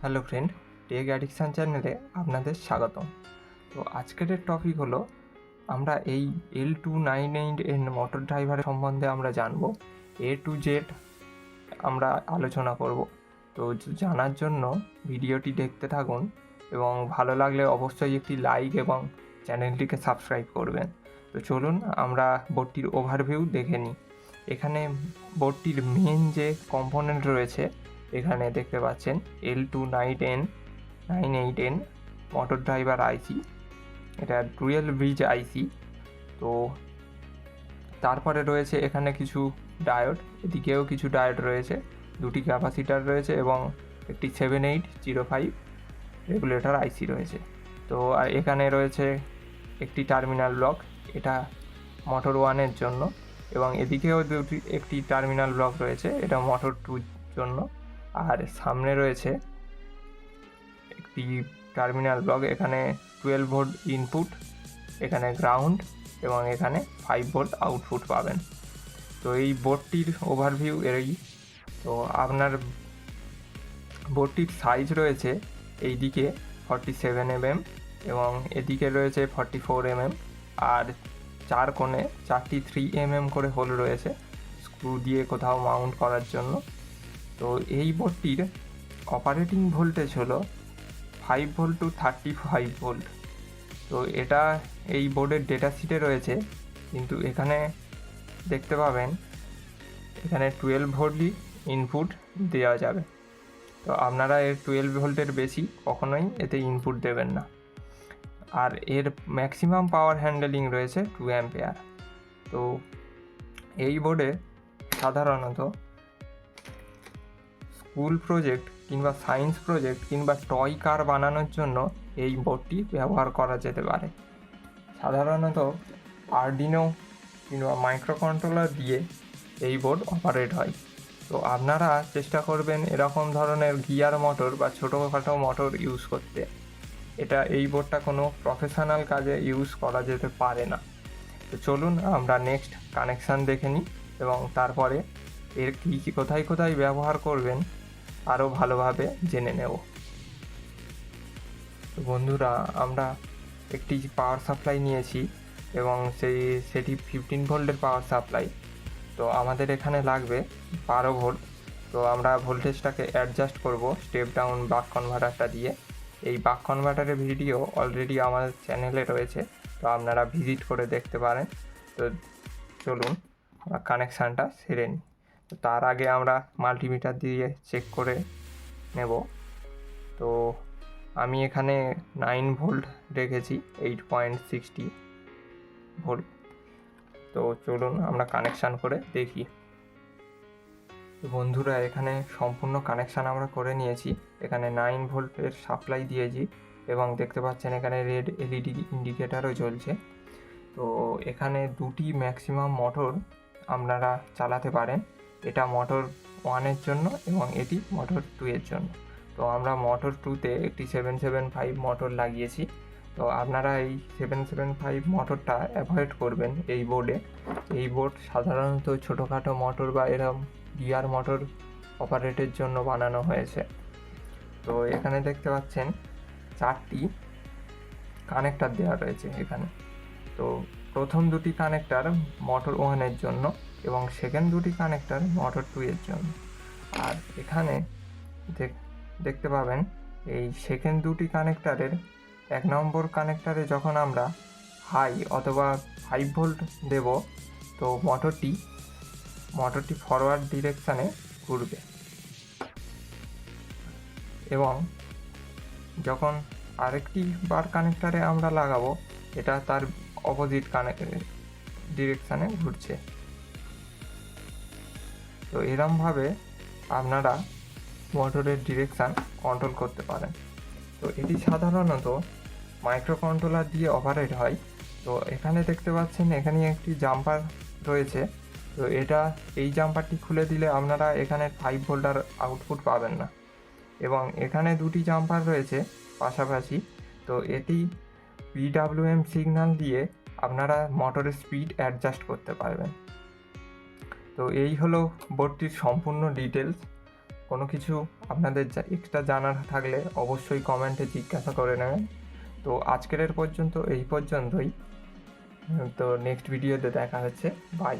Hello friend, take addiction চ্যানেলে আপনাদের স্বাগতম। তো আজকের টপিক হলো আমরা এই L298N মোটর ড্রাইভার সম্বন্ধে আমরা জানবো। A to Z আমরা আলোচনা করব। তো জানার জন্য ভিডিওটি দেখতে থাকুন এবং ভালো লাগলে অবশ্যই একটি লাইক এবং চ্যানেলটিকে সাবস্ক্রাইব করবেন। তো চলুন আমরা বোর্ডটির ওভারভিউ দেখে নিই। এখানে বোর্ডটির মেন যে কম্পোনেন্ট রয়েছে এখানে দেখতে পাচ্ছেন L298N মোটর ড্রাইভার আইসি, এটা ডুয়েল ব্রিজ আইসি। তো তারপরে রয়েছে এখানে কিছু ডায়োড, এদিকেও কিছু ডায়োড রয়েছে, দুটি ক্যাপাসিটার রয়েছে এবং একটি 7805 রেগুলেটর আইসি রয়েছে। তো আর এখানে রয়েছে একটি টার্মিনাল ব্লক, এটা মোটর 1-এর জন্য, এবং এদিকেও একটি টার্মিনাল ব্লক রয়েছে, এটা মোটর 2-র জন্য। আর সামনে রয়েছে একটি টার্মিনাল ব্লক, এখানে 12 ভোল্ট ইনপুট, এখানে গ্রাউন্ড এবং এখানে 5 ভোল্ট আউটপুট পাবেন। তো এই বোর্ডটির ওভারভিউ এরই। তো আপনার বোর্ডটির সাইজ রয়েছে এইদিকে 47 mm এবং এদিকে রয়েছে 44 mm, আর চার কোণে 4টি 3 mm করে হোল রয়েছে স্ক্রু দিয়ে কোথাও মাউন্ট করার জন্য। তো এই বোর্ডটির অপারেটিং ভোল্টেজ হলো 5 ভোল্ট টু 35 ভোল্ট। তো এটা এই বোর্ডের ডেটা শিটে রয়েছে, কিন্তু এখানে দেখতে পাবেন এখানে 12 ভোল্টই ইনপুট দেওয়া যাবে। তো আপনারা এর 12 ভোল্টের বেশি কখনোই এতে ইনপুট দেবেন না। আর এর ম্যাক্সিমাম পাওয়ার হ্যান্ডেলিং রয়েছে 2 অ্যাম্পিয়ার। তো এই বোর্ডে সাধারণত স্কুল প্রজেক্ট কিংবা সায়েন্স প্রজেক্ট কিংবা টয় কার বানানোর জন্য এই বোর্ডটি ব্যবহার করা যেতে পারে। সাধারণত আরডিনো কিংবা মাইক্রোকন্ট্রোলার দিয়ে এই বোর্ড অপারেট হয়। তো আপনারা চেষ্টা করবেন এরকম ধরনের গিয়ার মোটর বা ছোটোখাটো মোটর ইউজ করতে। এই বোর্ডটা কোনো প্রফেশনাল কাজে ইউজ করা যেতে পারে না। তো চলুন আমরা নেক্সট কানেকশান দেখে নিই এবং তারপরে এর কী কোথায় কোথায় ব্যবহার করবেন আরও ভালোভাবে জেনে নেব। তো বন্ধুরা, আমরা একটি পাওয়ার সাপ্লাই নিয়েছি এবং সেটি 15 ভোল্টের পাওয়ার সাপ্লাই। তো আমাদের এখানে লাগবে 12 ভোল্ট। তো আমরা ভোল্টেজটাকে অ্যাডজাস্ট করব স্টেপ ডাউন বাক কনভার্টারটা দিয়ে। এই বাক কনভার্টারের ভিডিও অলরেডি আমাদের চ্যানেলে রয়েছে, তো আপনারা ভিজিট করে দেখতে পারেন। তো চলুন আমরা কানেকশানটা সেরে নিই। তো তার আগে আমরা মাল্টিমিটার দিয়ে চেক করে নেব। তো আমি এখানে 9 ভোল্ট রেখেছি, 8.60 ভোল্ট। তো চলুন আমরা কানেকশান করে দেখি। তো বন্ধুরা, এখানে সম্পূর্ণ কানেকশান আমরা করে নিয়েছি। এখানে 9 ভোল্টের সাপ্লাই দিয়েছি এবং দেখতে পাচ্ছেন এখানে রেড এলইডি ইন্ডিকেটারও জ্বলছে। তো এখানে দুটি ম্যাক্সিমাম মোটর আপনারা চালাতে পারেন, এটা মোটর 1-এর জন্য এবং এটি মোটর 2-এর জন্য। তো আমরা মোটর 2-তে একটি 775 মোটর লাগিয়েছি। তো আপনারা এই 775 মোটরটা অ্যাভয়েড করবেন এই বোর্ডে। এই বোর্ড সাধারণত ছোটোখাটো মোটর বা এরকম গিয়ার মোটর অপারেটের জন্য বানানো হয়েছে। তো এখানে দেখতে পাচ্ছেন 4টি কানেক্টার দেওয়া রয়েছে এখানে। তো প্রথম দুটি কানেক্টার মোটর 1-এর জন্য এবং সেকেন্ড দুটি কানেক্টার মোটর 2-এর জন্য। আর এখানে দেখতে পাবেন এই সেকেন্ড দুটি কানেক্টারের 1 নম্বর কানেক্টারে যখন আমরা হাই অথবা 5 ভোল্ট দেব, তো মোটরটি ফরওয়ার্ড ডিরেকশানে ঘুরবে, এবং যখন আরেকটি বার কানেক্টারে আমরা লাগাবো, এটা তার অপোজিট ডিরেকশানে ঘুরছে। তো এরমভাবে আপনারা মোটরের ডিরেকশান কন্ট্রোল করতে পারেন। তো এটি সাধারণত মাইক্রোকন্ট্রোলার দিয়ে অপারেট হয়। তো এখানে দেখতে পাচ্ছেন এখানে একটি জাম্পার রয়েছে। তো এই জাম্পারটি খুলে দিলে আপনারা এখানে 5 ভোল্টার আউটপুট পাবেন না, এবং এখানে দুটি জাম্পার রয়েছে পাশাপাশি। তো এটি PWM সিগন্যাল দিয়ে আপনারা মোটরের স্পিড অ্যাডজাস্ট করতে পারবেন। তো এই হলো বোর্ডটির সম্পূর্ণ ডিটেলস। কোনো কিছু আপনাদের এক্সট্রা জানার থাকলে অবশ্যই কমেন্টে জিজ্ঞাসা করে নেবেন। তো আজকের পর্যন্তই। তো নেক্সট ভিডিওতে দেখা হচ্ছে। বাই।